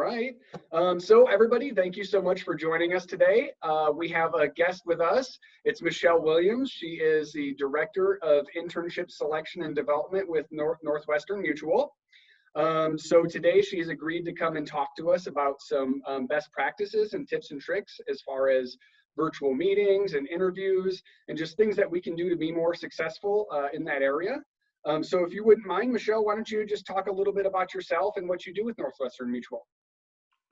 right. So everybody, thank you so much for joining us today. We have a guest with us. It's Michelle Williams. She is the Director of Internship Selection and Development with Northwestern Mutual. So today she's agreed to come and talk to us about some best practices and tips and tricks as far as virtual meetings and interviews and just things that we can do to be more successful in that area. So if you wouldn't mind, Michelle, why don't you just talk a little bit about yourself and what you do with Northwestern Mutual?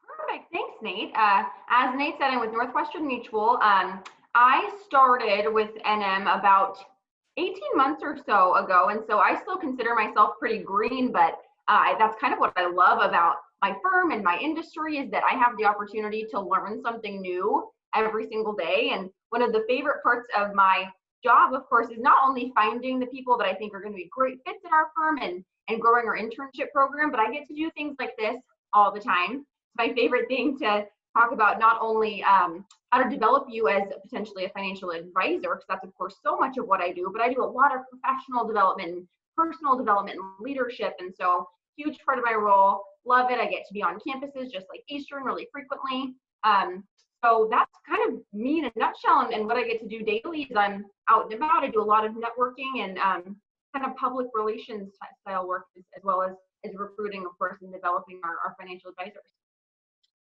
Perfect. Thanks, Nate. As Nate said, I'm with Northwestern Mutual. I started with NM about 18 months or so ago, and so I still consider myself pretty green, but that's kind of what I love about my firm and my industry is that I have the opportunity to learn something new every single day. And one of the favorite parts of my job, of course, is not only finding the people that I think are going to be great fits at our firm and growing our internship program, but I get to do things like this all the time. It's my favorite thing to talk about, not only how to develop you as potentially a financial advisor, because that's of course so much of what I do, but I do a lot of professional development, personal development, and leadership. And so huge part of my role, love it. I get to be on campuses just like Eastern really frequently. So that's kind of me in a nutshell, and what I get to do daily is I'm out and about. I do a lot of networking and kind of public relations style work, as well as recruiting, of course, and developing our financial advisors.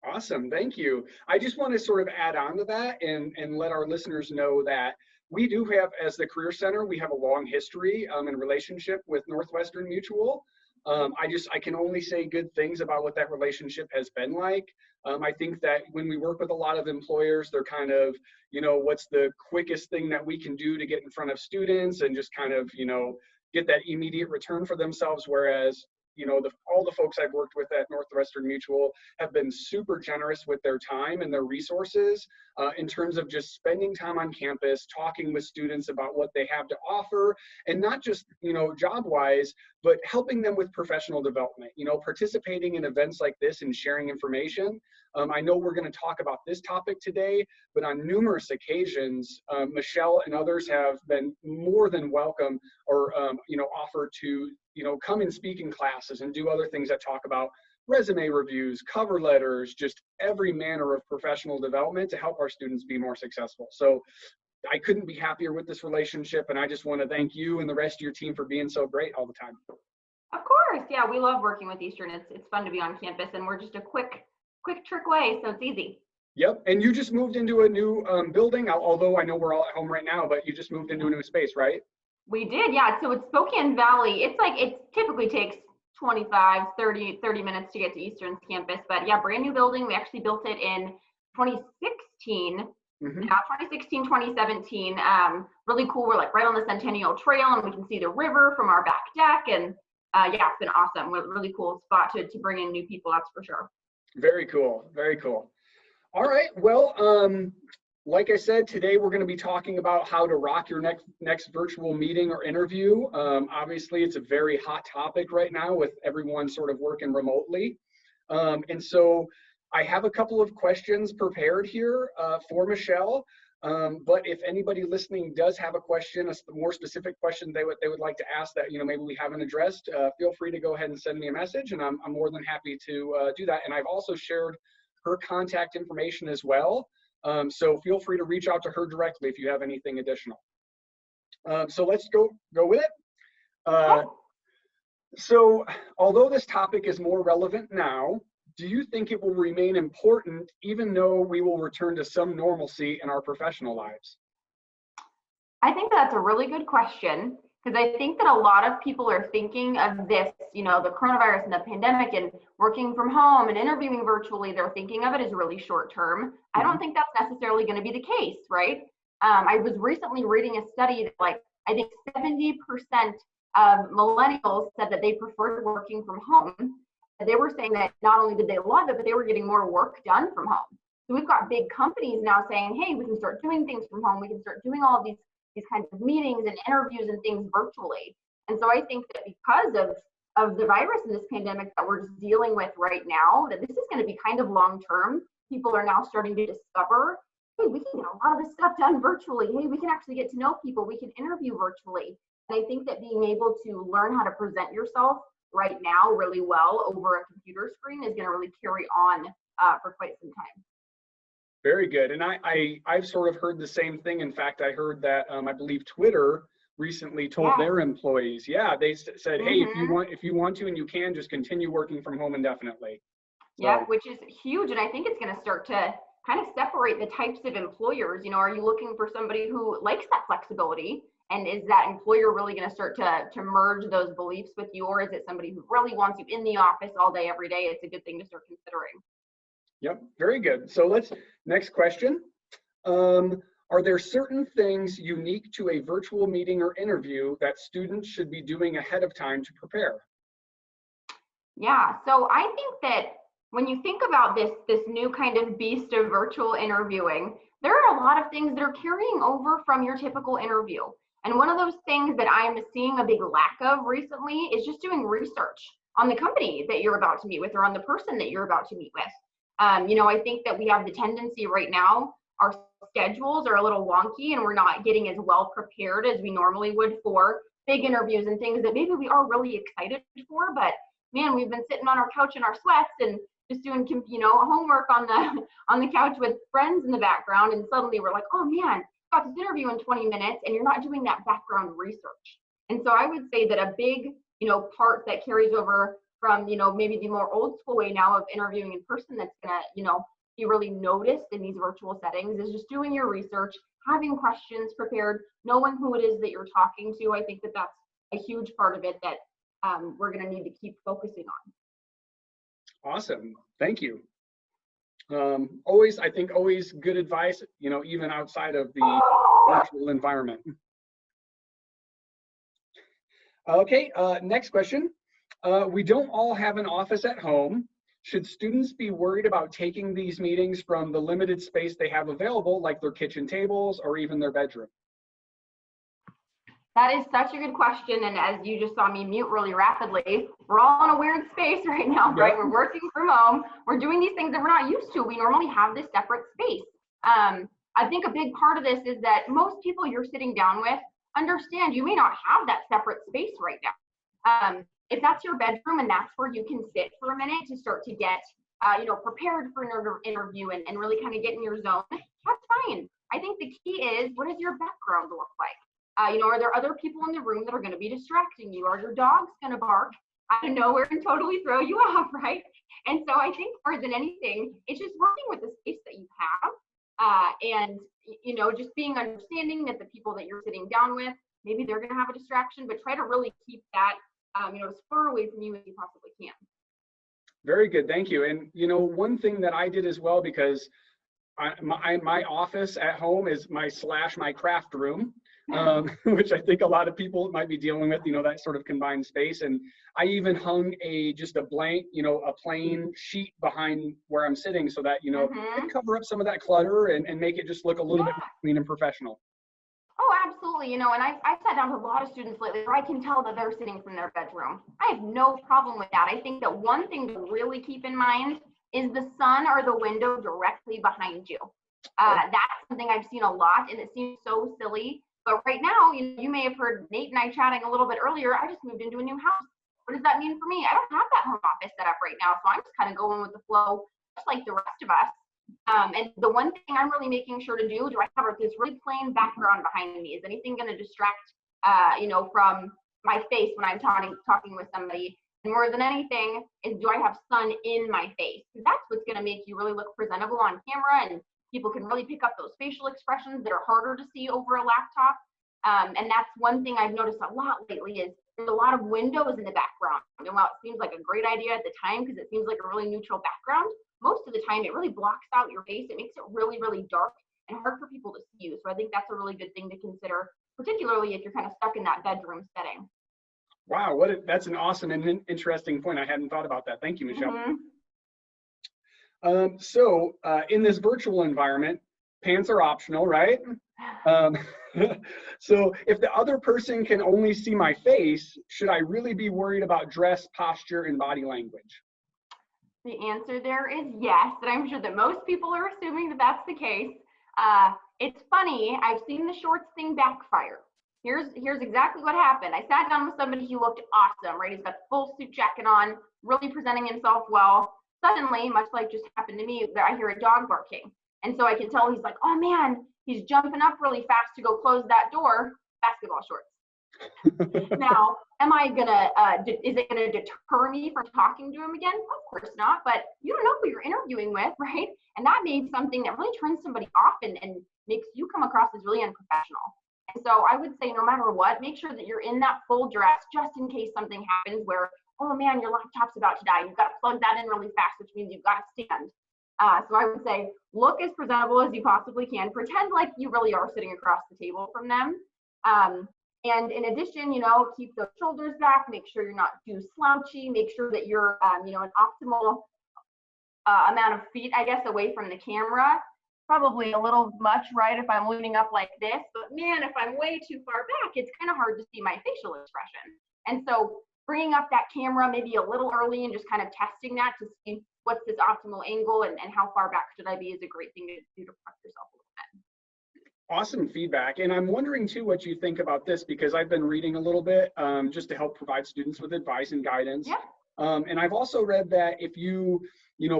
Awesome, thank you. I just want to sort of add on to that and let our listeners know that we do have, as the Career Center, we have a long history and relationship with Northwestern Mutual. I can only say good things about what that relationship has been like. I think that when we work with a lot of employers, they're kind of, what's the quickest thing that we can do to get in front of students and just kind of, get that immediate return for themselves. Whereas, all the folks I've worked with at Northwestern Mutual have been super generous with their time and their resources in terms of just spending time on campus, talking with students about what they have to offer, and not just, job-wise, but helping them with professional development, participating in events like this and sharing information. I know we're going to talk about this topic today, but on numerous occasions, Michelle and others have been more than welcome or, offered to, come and speak in classes and do other things that talk about resume reviews, cover letters, just every manner of professional development to help our students be more successful. So I couldn't be happier with this relationship, and I just want to thank you and the rest of your team for being so great all the time. Of course, yeah, we love working with Eastern. It's fun to be on campus, and we're just a quick trick away, so it's easy. Yep, and you just moved into a new building, although I know we're all at home right now, but you just moved into a new space, right? We did, yeah. So it's Spokane Valley. It typically takes 25, 30 minutes to get to Eastern's campus, but yeah, brand new building. We actually built it in 2016. Mm-hmm. 2016, 2017. Really cool. We're like right on the Centennial Trail, and we can see the river from our back deck. And yeah, it's been awesome. We're a really cool spot to bring in new people, that's for sure. Very cool. Very cool. All right. Well, like I said, today we're going to be talking about how to rock your next virtual meeting or interview. Obviously, it's a very hot topic right now with everyone sort of working remotely. And so I have a couple of questions prepared here for Michelle. But if anybody listening does have a question, a more specific question they would like to ask that maybe we haven't addressed, feel free to go ahead and send me a message, and I'm more than happy to do that. And I've also shared her contact information as well. So feel free to reach out to her directly if you have anything additional. So let's go with it. So although this topic is more relevant now, do you think it will remain important even though we will return to some normalcy in our professional lives? I think that's a really good question, because I think that a lot of people are thinking of this, the coronavirus and the pandemic and working from home and interviewing virtually, they're thinking of it as really short term. Mm-hmm. I don't think that's necessarily going to be the case, right? I was recently reading a study that I think 70% of millennials said that they preferred working from home. They were saying that not only did they love it, but they were getting more work done from home. So we've got big companies now saying, hey, we can start doing things from home. We can start doing all of these kinds of meetings and interviews and things virtually. And so I think that because of the virus and this pandemic that we're just dealing with right now, that this is going to be kind of long-term. People are now starting to discover, hey, we can get a lot of this stuff done virtually. Hey, we can actually get to know people. We can interview virtually. And I think that being able to learn how to present yourself right now really well over a computer screen is going to really carry on for quite some time. Very good. And I've sort of heard the same thing. In fact, I heard that I believe Twitter recently told their employees, yeah, they said, hey, if you want to and you can, just continue working from home indefinitely. So, yeah, which is huge. And I think it's going to start to kind of separate the types of employers. You know, are you looking for somebody who likes that flexibility? And is that employer really going to start to merge those beliefs with you? Or is it somebody who really wants you in the office all day, every day? It's a good thing to start considering. Yep, very good. So next question. Are there certain things unique to a virtual meeting or interview that students should be doing ahead of time to prepare? Yeah, so I think that when you think about this new kind of beast of virtual interviewing, there are a lot of things that are carrying over from your typical interview. And one of those things that I'm seeing a big lack of recently is just doing research on the company that you're about to meet with or on the person that you're about to meet with. You know, I think that we have the tendency right now, our schedules are a little wonky and we're not getting as well prepared as we normally would for big interviews and things that maybe we are really excited for, but man, we've been sitting on our couch in our sweats and just doing, you know, homework on the couch with friends in the background, and suddenly we're like, oh man, got this interview in 20 minutes and you're not doing that background research. And so I would say that a big, you know, part that carries over from, you know, maybe the more old school way now of interviewing in person that's gonna, you know, be really noticed in these virtual settings is just doing your research, having questions prepared, knowing who it is that you're talking to. I think that that's a huge part of it that we're gonna need to keep focusing on. Awesome, thank you. I think always good advice, you know, even outside of the virtual environment. Okay, next question. We don't all have an office at home. Should students be worried about taking these meetings from the limited space they have available, like their kitchen tables or even their bedroom? That is such a good question. And as you just saw me mute really rapidly, we're all in a weird space right now, right? We're working from home. We're doing these things that we're not used to. We normally have this separate space. I think a big part of this is that most people you're sitting down with understand you may not have that separate space right now. If that's your bedroom and that's where you can sit for a minute to start to get, you know, prepared for an interview and really kind of get in your zone, that's fine. I think the key is, what does your background look like? You know, are there other people in the room that are going to be distracting you? Are your dogs going to bark out of nowhere and totally throw you off, right? And so I think more than anything, it's just working with the space that you have, and, you know, just being understanding that the people that you're sitting down with, maybe they're going to have a distraction, but try to really keep that, you know, as far away from you as you possibly can. Very good, thank you. And, you know, one thing that I did as well, because my office at home is my craft room. Which I think a lot of people might be dealing with, you know, that sort of combined space. And I even hung just a blank, you know, a plain sheet behind where I'm sitting so that, you know, cover up some of that clutter and make it just look a little bit more clean and professional. Oh, absolutely. You know, and I've sat down with a lot of students lately where I can tell that they're sitting from their bedroom. I have no problem with that. I think that one thing to really keep in mind is the sun or the window directly behind you. That's something I've seen a lot, and it seems so silly. But right now, you may have heard Nate and I chatting a little bit earlier. I just moved into a new house. What does that mean for me? I don't have that home office set up right now, so I'm just kind of going with the flow, just like the rest of us. And the one thing I'm really making sure to do I have this really plain background behind me? Is anything going to distract, you know, from my face when I'm talking with somebody? And more than anything, is do I have sun in my face? Because that's what's going to make you really look presentable on camera, and people can really pick up those facial expressions that are harder to see over a laptop. And that's one thing I've noticed a lot lately is there's a lot of windows in the background. And while it seems like a great idea at the time because it seems like a really neutral background, most of the time it really blocks out your face. It makes it really, really dark and hard for people to see you. So I think that's a really good thing to consider, particularly if you're kind of stuck in that bedroom setting. Wow, that's an awesome and interesting point. I hadn't thought about that. Thank you, Michelle. So in this virtual environment, pants are optional, right? So if the other person can only see my face, should I really be worried about dress, posture, and body language? The answer there is yes, and I'm sure that most people are assuming that that's the case. It's funny, I've seen the shorts thing backfire. here's exactly what happened. I sat down with somebody, he looked awesome, right? He's got the full suit jacket on, really presenting himself well. Suddenly, much like just happened to me, I hear a dog barking. And so I can tell he's like, oh man, he's jumping up really fast to go close that door, basketball shorts. Now, am I gonna, is it gonna deter me from talking to him again? Of course not, but you don't know who you're interviewing with, right? And that may be something that really turns somebody off and makes you come across as really unprofessional. And so I would say no matter what, make sure that you're in that full dress just in case something happens where, oh man, your laptop's about to die. You've got to plug that in really fast, which means you've got to stand. So I would say look as presentable as you possibly can. Pretend like you really are sitting across the table from them. And in addition, keep those shoulders back, make sure you're not too slouchy, make sure that you're, an optimal amount of feet, I guess, away from the camera. Probably a little much, right, if I'm leaning up like this, but man, if I'm way too far back, it's kind of hard to see my facial expression. And so bringing up that camera maybe a little early and just kind of testing that to see what's this optimal angle and how far back should I be is a great thing to do to prep yourself a little bit. Awesome feedback. And I'm wondering too what you think about this, because I've been reading a little bit just to help provide students with advice and guidance. Yeah. And I've also read that if you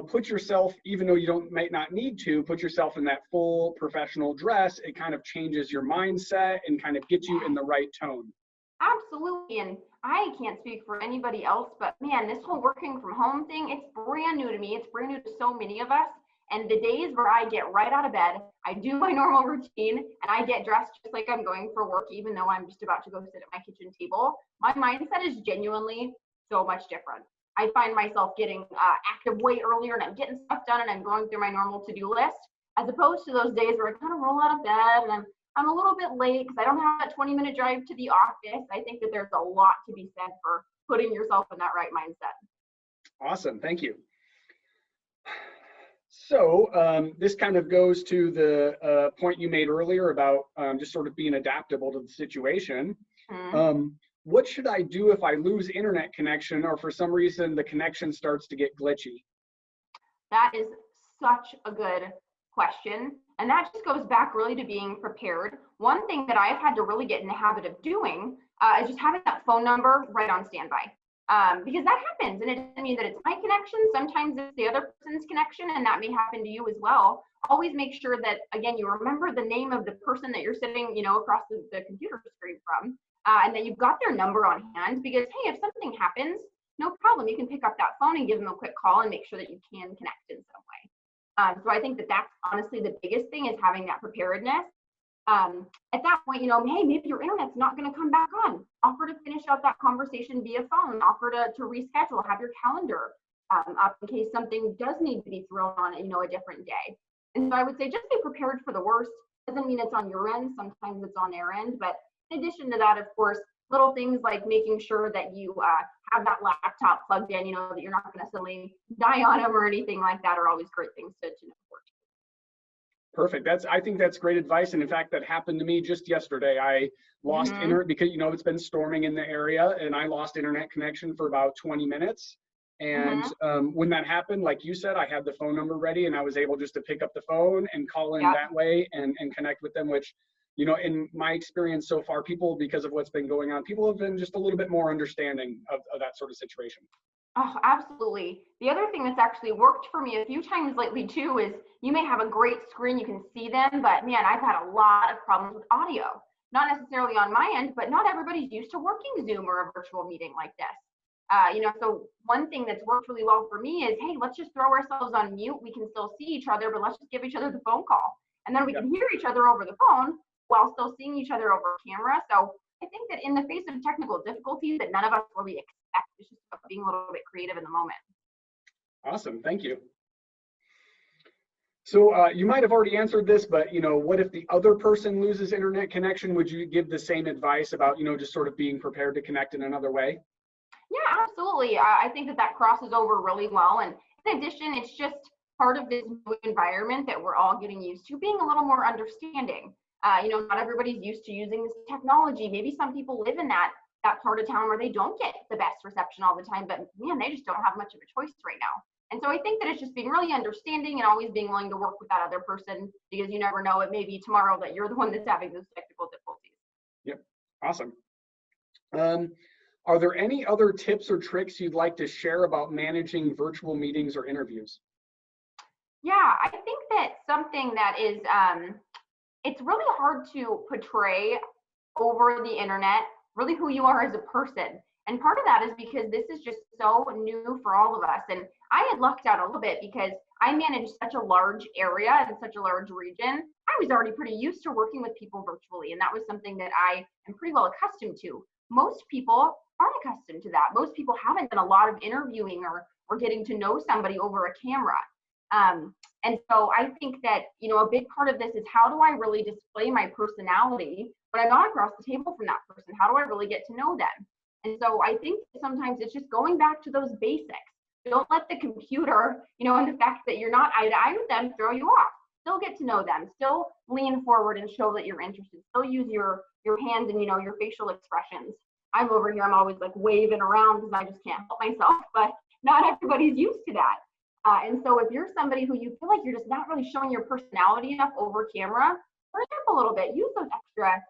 put yourself, even though you might not need to, put yourself in that full professional dress, it kind of changes your mindset and kind of gets you in the right tone. Absolutely. And I can't speak for anybody else, but man, this whole working from home thing, it's brand new to me. It's brand new to so many of us. And the days where I get right out of bed, I do my normal routine, and I get dressed just like I'm going for work, even though I'm just about to go sit at my kitchen table, my mindset is genuinely so much different. I find myself getting active way earlier, and I'm getting stuff done, and I'm going through my normal to-do list, as opposed to those days where I kind of roll out of bed and I'm a little bit late because I don't have that 20-minute drive to the office. I think that there's a lot to be said for putting yourself in that right mindset. Awesome, thank you. So this kind of goes to the point you made earlier about just sort of being adaptable to the situation. Mm-hmm. What should I do if I lose internet connection or for some reason the connection starts to get glitchy? That is such a good question. And that just goes back really to being prepared. One thing that I've had to really get in the habit of doing is just having that phone number right on standby. Because that happens, and it doesn't mean that it's my connection. Sometimes it's the other person's connection, and that may happen to you as well. Always make sure that, again, you remember the name of the person that you're sitting, across the computer screen from, and that you've got their number on hand. Because hey, if something happens, no problem. You can pick up that phone and give them a quick call and make sure that you can connect in some way. So I think that that's honestly the biggest thing, is having that preparedness. At that point, hey, maybe your internet's not going to come back on. Offer to finish out that conversation via phone. Offer to reschedule. Have your calendar up in case something does need to be thrown on, a different day. And so I would say just be prepared for the worst. Doesn't mean it's on your end. Sometimes it's on their end. But in addition to that, of course, little things like making sure that you have that laptop plugged in, that you're not going to suddenly die on them or anything like that, are always great things to know for. Perfect. I think that's great advice. And in fact, that happened to me just yesterday. I lost internet because, it's been storming in the area, and I lost internet connection for about 20 minutes. And when that happened, like you said, I had the phone number ready, and I was able just to pick up the phone and call in that way and connect with them, which, in my experience so far, people, because of what's been going on, people have been just a little bit more understanding of that sort of situation. Oh, absolutely. The other thing that's actually worked for me a few times lately too is you may have a great screen, you can see them, but man, I've had a lot of problems with audio. Not necessarily on my end, but not everybody's used to working Zoom or a virtual meeting like this. So one thing that's worked really well for me is, hey, let's just throw ourselves on mute. We can still see each other, but let's just give each other the phone call. And then we can hear each other over the phone while still seeing each other over camera. So I think that in the face of technical difficulties that none of us really expect, it's just about being a little bit creative in the moment. Awesome, thank you. So you might have already answered this, but what if the other person loses internet connection? Would you give the same advice about just sort of being prepared to connect in another way? Yeah, absolutely. I think that crosses over really well. And in addition, it's just part of this new environment that we're all getting used to, being a little more understanding. Not everybody's used to using this technology. Maybe some people live in that part of town where they don't get the best reception all the time, but man, they just don't have much of a choice right now. And so I think that it's just being really understanding and always being willing to work with that other person, because you never know, it may be tomorrow that you're the one that's having those technical difficulties. Yep. Awesome. Um, are there any other tips or tricks you'd like to share about managing virtual meetings or interviews? Yeah, I think that something that is, it's really hard to portray over the internet really who you are as a person. And part of that is because this is just so new for all of us. And I had lucked out a little bit because I manage such a large area and such a large region. I was already pretty used to working with people virtually, and that was something that I am pretty well accustomed to. Most people aren't accustomed to that. Most people haven't done a lot of interviewing or getting to know somebody over a camera. And so I think that, a big part of this is how do I really display my personality when I'm not across the table from that person? How do I really get to know them? And so I think sometimes it's just going back to those basics. Don't let the computer, and the fact that you're not eye to eye with them throw you off. Still get to know them. Still lean forward and show that you're interested. Still use your hands and, your facial expressions. I'm over here, I'm always like waving around because I just can't help myself, but not everybody's used to that. And so if you're somebody who you feel like you're just not really showing your personality enough over camera, turn it up a little bit. Use those extra,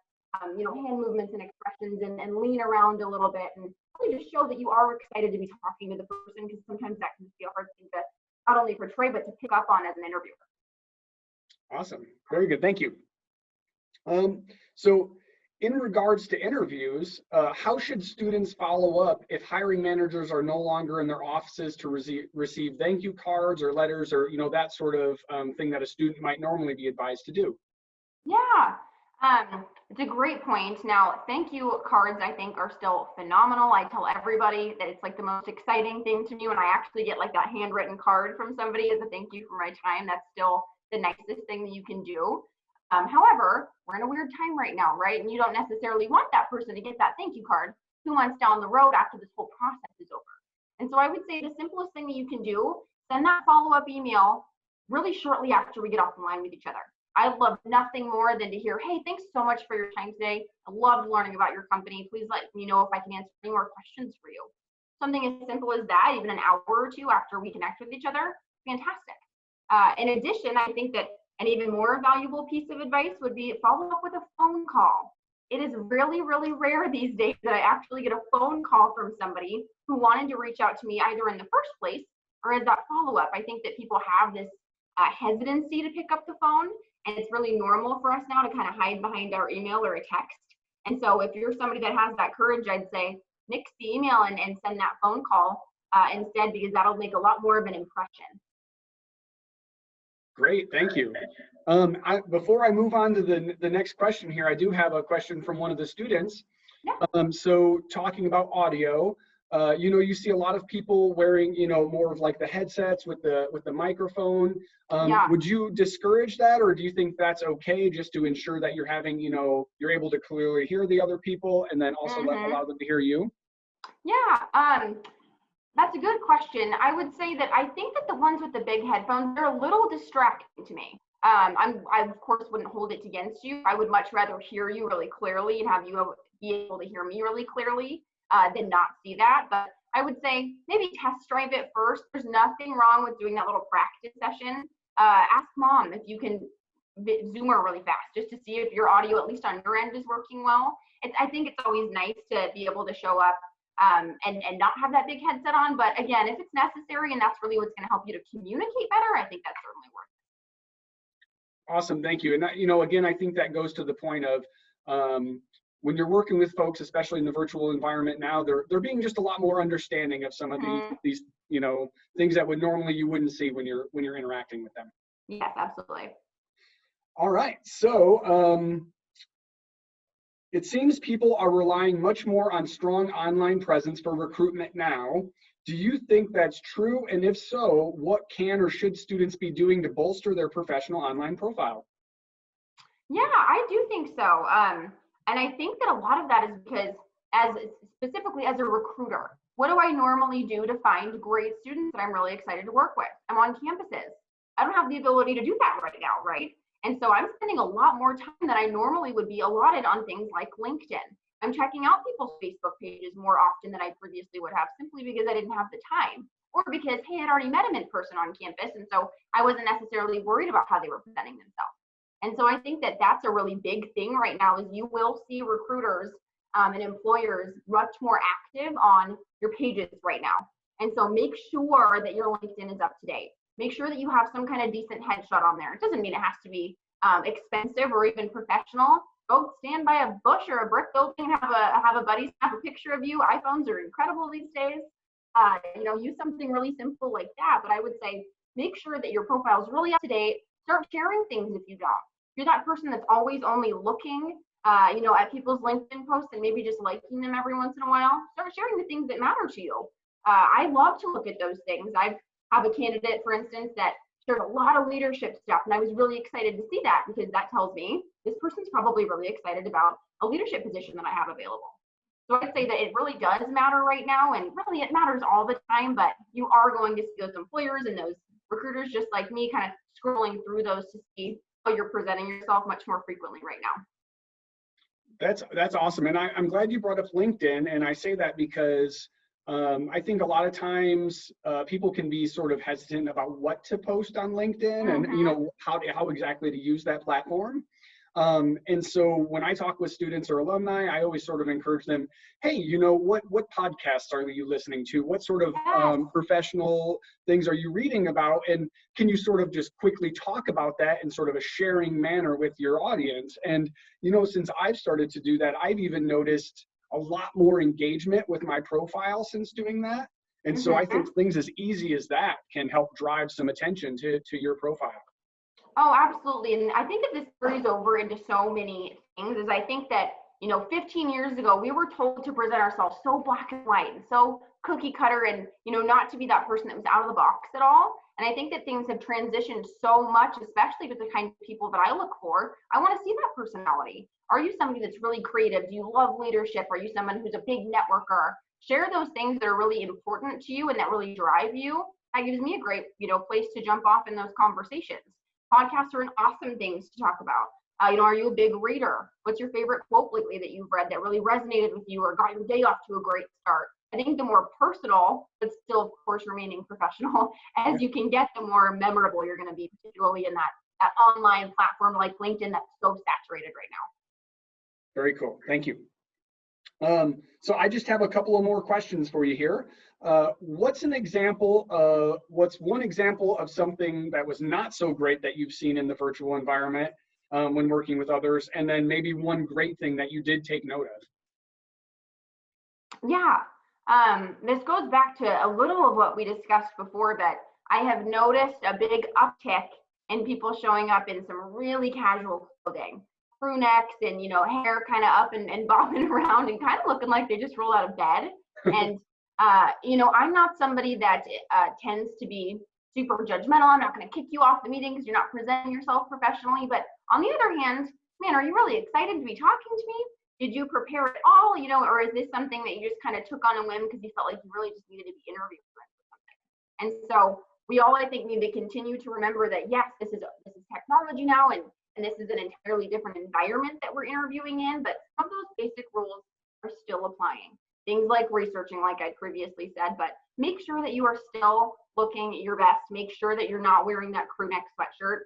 hand movements and expressions and lean around a little bit and really just show that you are excited to be talking to the person, because sometimes that can be a hard thing to not only portray, but to pick up on as an interviewer. Awesome. Very good. Thank you. So in regards to interviews, how should students follow up if hiring managers are no longer in their offices to receive thank you cards or letters, or that sort of thing that a student might normally be advised to do? Yeah, it's a great point. Now, thank you cards, I think, are still phenomenal. I tell everybody that it's like the most exciting thing to me when I actually get like that handwritten card from somebody as a thank you for my time. That's still the nicest thing that you can do. However, we're in a weird time right now, right? And you don't necessarily want that person to get that thank you card 2 months down the road after this whole process is over. And so I would say the simplest thing that you can do, send that follow-up email really shortly after we get off the line with each other. I'd love nothing more than to hear, hey, thanks so much for your time today. I loved learning about your company. Please let me know if I can answer any more questions for you. Something as simple as that, even an hour or two after we connect with each other, fantastic. In addition, I think that an even more valuable piece of advice would be follow up with a phone call. It is really, really rare these days that I actually get a phone call from somebody who wanted to reach out to me either in the first place or as that follow-up. I think that people have this hesitancy to pick up the phone, and it's really normal for us now to kind of hide behind our email or a text. And so if you're somebody that has that courage, I'd say nix the email and send that phone call instead, because that'll make a lot more of an impression. Great, thank you. Before I move on to the next question here, I do have a question from one of the students. Yeah. So talking about audio, you see a lot of people wearing, more of like the headsets with the microphone. Yeah. Would you discourage that, or do you think that's okay just to ensure that you're having, you're able to clearly hear the other people and then also allow them to hear you? Yeah. That's a good question. I would say that I think that the ones with the big headphones, they're a little distracting to me. I of course wouldn't hold it against you. I would much rather hear you really clearly and have you be able to hear me really clearly than not see that. But I would say maybe test drive it first. There's nothing wrong with doing that little practice session. Ask mom if you can Zoom her really fast just to see if your audio, at least on your end, is working well. I think it's always nice to be able to show up and not have that big headset on. But again, if it's necessary and that's really what's going to help you to communicate better, I think that's certainly worth it. Awesome, thank you. And again, I think that goes to the point of when you're working with folks, especially in the virtual environment now, they're being just a lot more understanding of some of these things that would normally you wouldn't see when you're interacting with them. Yes, absolutely. All right, so it seems people are relying much more on strong online presence for recruitment now. Do you think that's true? And if so, what can or should students be doing to bolster their professional online profile? Yeah, I do think so. And I think that a lot of that is because specifically as a recruiter, what do I normally do to find great students that I'm really excited to work with? I'm on campuses. I don't have the ability to do that right now, right? And so I'm spending a lot more time than I normally would be allotted on things like LinkedIn. I'm checking out people's Facebook pages more often than I previously would have, simply because I didn't have the time, or because, hey, I'd already met them in person on campus, and so I wasn't necessarily worried about how they were presenting themselves. And so I think that that's a really big thing right now is you will see recruiters and employers much more active on your pages right now. And so make sure that your LinkedIn is up to date. Make sure that you have some kind of decent headshot on there. It doesn't mean it has to be expensive or even professional. Go stand by a bush or a brick building and have a buddy snap a picture of you. iPhones are incredible these days. Use something really simple like that. But I would say make sure that your profile is really up to date. Start sharing things if you don't. If you're that person that's always only looking, at people's LinkedIn posts and maybe just liking them every once in a while, start sharing the things that matter to you. I love to look at those things. I have a candidate, for instance, that shared a lot of leadership stuff, and I was really excited to see that because that tells me this person's probably really excited about a leadership position that I have available. So I'd say that it really does matter right now, and really it matters all the time, but you are going to see those employers and those recruiters just like me kind of scrolling through those to see how you're presenting yourself much more frequently right now. That's awesome. And I'm glad you brought up LinkedIn. And I say that because I think a lot of times people can be sort of hesitant about what to post on LinkedIn and how exactly to use that platform. And so when I talk with students or alumni, I always sort of encourage them, hey, what podcasts are you listening to? What sort of professional things are you reading about? And can you sort of just quickly talk about that in sort of a sharing manner with your audience? And, since I've started to do that, I've even noticed a lot more engagement with my profile since doing that. And so I think things as easy as that can help drive some attention to your profile. Oh, absolutely. And I think that this carries over into so many things is I think that, 15 years ago, we were told to present ourselves so black and white and so cookie cutter and, not to be that person that was out of the box at all. And I think that things have transitioned so much, especially with the kind of people that I look for. I want to see that personality. Are you somebody that's really creative? Do you love leadership? Are you someone who's a big networker? Share those things that are really important to you and that really drive you. That gives me a great, place to jump off in those conversations. Podcasts are an awesome things to talk about. Are you a big reader? What's your favorite quote lately that you've read that really resonated with you or got your day off to a great start? I think the more personal, but still, of course, remaining professional as you can get, the more memorable you're going to be, particularly in that online platform like LinkedIn that's so saturated right now. Very cool. Thank you. So I just have a couple of more questions for you here. What's one example of something that was not so great that you've seen in the virtual environment when working with others, and then maybe one great thing that you did take note of? Yeah, this goes back to a little of what we discussed before, but I have noticed a big uptick in people showing up in some really casual clothing. Crew necks and hair kind of up and bobbing around and kind of looking like they just rolled out of bed. And I'm not somebody that tends to be super judgmental. I'm not going to kick you off the meeting because you're not presenting yourself professionally. But on the other hand, man, are you really excited to be talking to me? Did you prepare at all? Or is this something that you just kind of took on a whim because you felt like you really just needed to be interviewed for something? And so we all, I think, need to continue to remember that yes, this is technology now, and this is an entirely different environment that we're interviewing in, but some of those basic rules are still applying. Things like researching, like I previously said, but make sure that you are still looking your best. Make sure that you're not wearing that crew neck sweatshirt.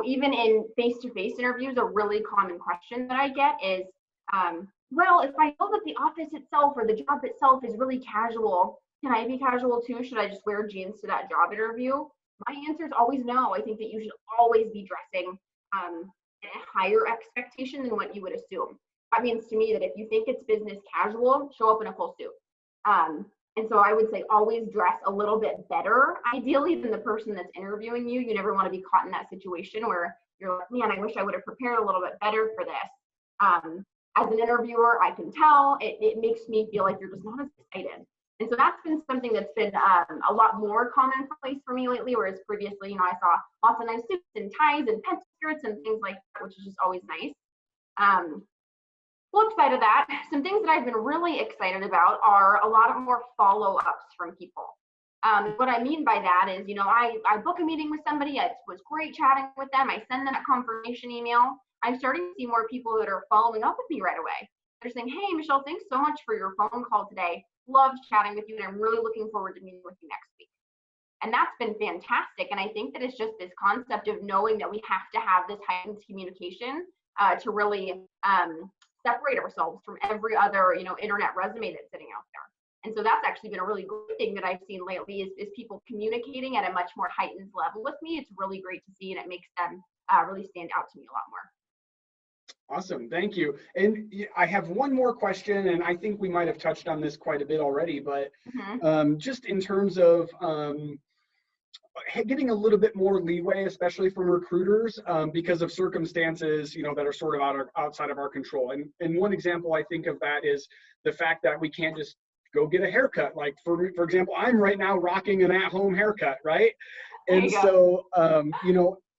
Even in face-to-face interviews, a really common question that I get is, well, if I know that the office itself or the job itself is really casual, can I be casual too? Should I just wear jeans to that job interview? My answer is always no. I think that you should always be dressing at a higher expectation than what you would assume. That means to me that if you think it's business casual, show up in a full suit. And so I would say always dress a little bit better, ideally, than the person that's interviewing you. You never want to be caught in that situation where you're like, man, I wish I would have prepared a little bit better for this. As an interviewer, I can tell it makes me feel like you're just not as excited. And so that's been something that's been a lot more commonplace for me lately, whereas previously, I saw lots of nice suits and ties and pencil skirts and things like that, which is just always nice. Flip side of that, some things that I've been really excited about are a lot more follow-ups from people. What I mean by that is, I book a meeting with somebody, it was great chatting with them, I send them a confirmation email. I'm starting to see more people that are following up with me right away. They're saying, hey, Michelle, thanks so much for your phone call today. Loved chatting with you, and I'm really looking forward to meeting with you next week. And that's been fantastic. And I think that it's just this concept of knowing that we have to have this heightened communication to really separate ourselves from every other, internet resume that's sitting out there. And so that's actually been a really great thing that I've seen lately is people communicating at a much more heightened level with me. It's really great to see, and it makes them really stand out to me a lot more. Awesome, thank you. And I have one more question, and I think we might have touched on this quite a bit already, but just in terms of getting a little bit more leeway, especially from recruiters, because of circumstances, that are sort of outside of our control. And one example I think of that is the fact that we can't just go get a haircut. Like for example, I'm right now rocking an at-home haircut, right? And so,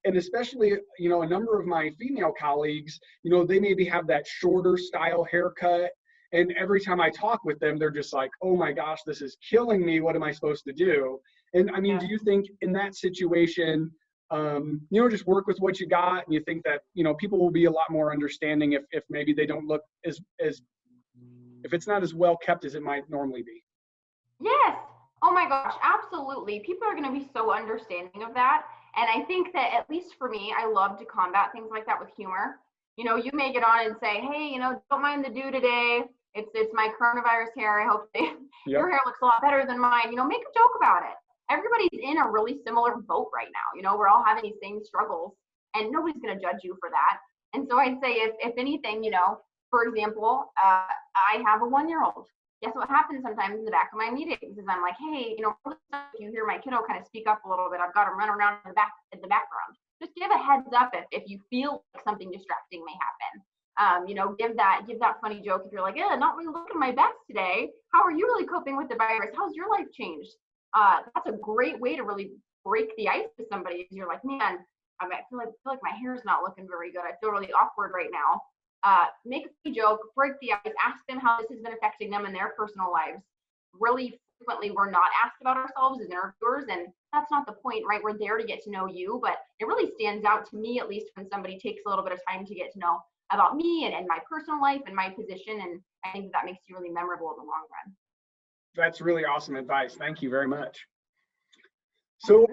and especially, a number of my female colleagues, they maybe have that shorter style haircut. And every time I talk with them, they're just like, oh my gosh, this is killing me. What am I supposed to do? And I mean, do you think in that situation, just work with what you got, and you think that, people will be a lot more understanding if maybe they don't look as if it's not as well kept as it might normally be? Yes. Oh my gosh, absolutely. People are going to be so understanding of that. And I think that, at least for me, I love to combat things like that with humor. You may get on and say, hey, don't mind the do today. It's my coronavirus hair. I hope your hair looks a lot better than mine. Make a joke about it. Everybody's in a really similar boat right now. We're all having these same struggles, and nobody's going to judge you for that. And so I'd say if anything, for example, I have a 1-year-old. Guess what happens sometimes in the back of my meetings is I'm like, hey, if you hear my kiddo kind of speak up a little bit, I've got him run around in the background. Just give a heads up if you feel like something distracting may happen. Give that funny joke if you're like, not really looking my best today. How are you really coping with the virus? How's your life changed? That's a great way to really break the ice with somebody. Is you're like, man, I feel like my hair's not looking very good. I feel really awkward right now. Make a joke, break the ice, ask them how this has been affecting them in their personal lives. Really frequently, we're not asked about ourselves as interviewers, and that's not the point, right? We're there to get to know you, but it really stands out to me, at least, when somebody takes a little bit of time to get to know about me and my personal life and my position, and I think that makes you really memorable in the long run. That's really awesome advice. Thank you very much. So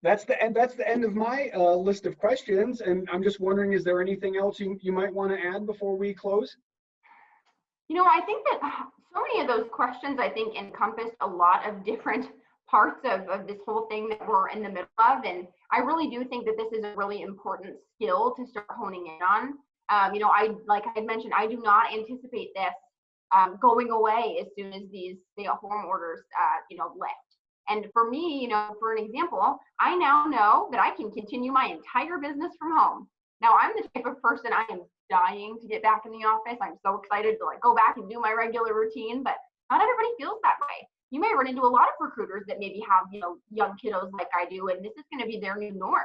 that's the end of my list of questions, and I'm just wondering, is there anything else you might want to add before we close? I think that so many of those questions, I think, encompassed a lot of different parts of this whole thing that we're in the middle of, and I really do think that this is a really important skill to start honing in on. Like I had mentioned, I do not anticipate this going away as soon as these stay-at-home orders, lift. And for me, for an example, I now know that I can continue my entire business from home. Now, I'm the type of person, I am dying to get back in the office. I'm so excited to go back and do my regular routine, but not everybody feels that way. You may run into a lot of recruiters that maybe have, young kiddos like I do, and this is going to be their new norm.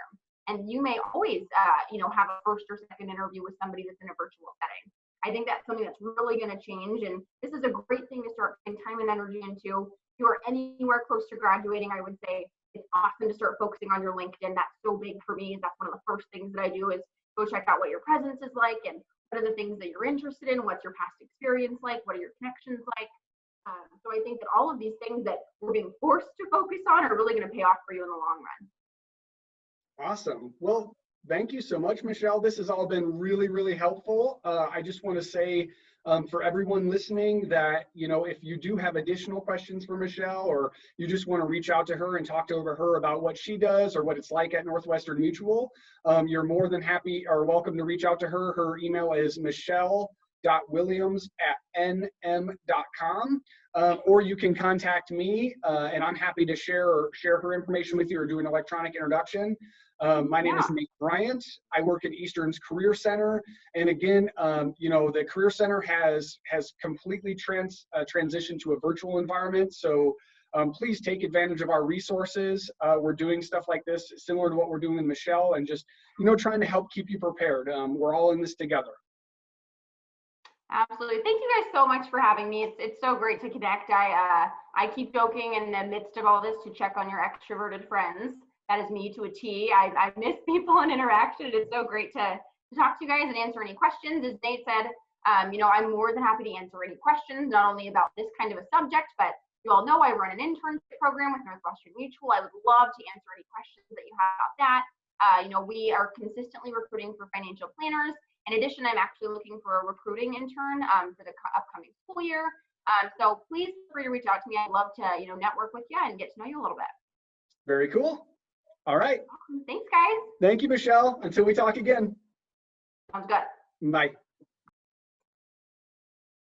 And you may always, have a first or second interview with somebody that's in a virtual setting. I think that's something that's really going to change, and this is a great thing to start putting time and energy into. If you are anywhere close to graduating, I would say it's awesome to start focusing on your LinkedIn. That's so big for me. That's one of the first things that I do is go check out what your presence is like and what are the things that you're interested in, what's your past experience like, what are your connections like. So I think that all of these things that we're being forced to focus on are really going to pay off for you in the long run. Awesome. Well, thank you so much, Michelle. This has all been really, really helpful. I just want to say for everyone listening that, if you do have additional questions for Michelle, or you just want to reach out to her and talk to her about what she does or what it's like at Northwestern Mutual, you're more than happy or welcome to reach out to her. Her email is michelle.williams@nm.com, or you can contact me, and I'm happy to share her information with you or do an electronic introduction. My name is Nate Bryant. I work at Eastern's Career Center, and again, the Career Center has completely transitioned to a virtual environment. So please take advantage of our resources. We're doing stuff like this, similar to what we're doing with Michelle, and just trying to help keep you prepared. We're all in this together. Absolutely. Thank you guys so much for having me. It's so great to connect. I keep joking in the midst of all this to check on your extroverted friends. That is me to a T. I miss people and interaction. It's so great to talk to you guys and answer any questions. As Nate said, I'm more than happy to answer any questions, not only about this kind of a subject, but you all know I run an internship program with Northwestern Mutual. I would love to answer any questions that you have about that. We are consistently recruiting for financial planners In addition, I'm actually looking for a recruiting intern for the upcoming school year. So please feel free to reach out to me. I'd love to, network with you and get to know you a little bit. Very cool. All right. Awesome. Thanks, guys. Thank you, Michelle. Until we talk again. Sounds good. Bye.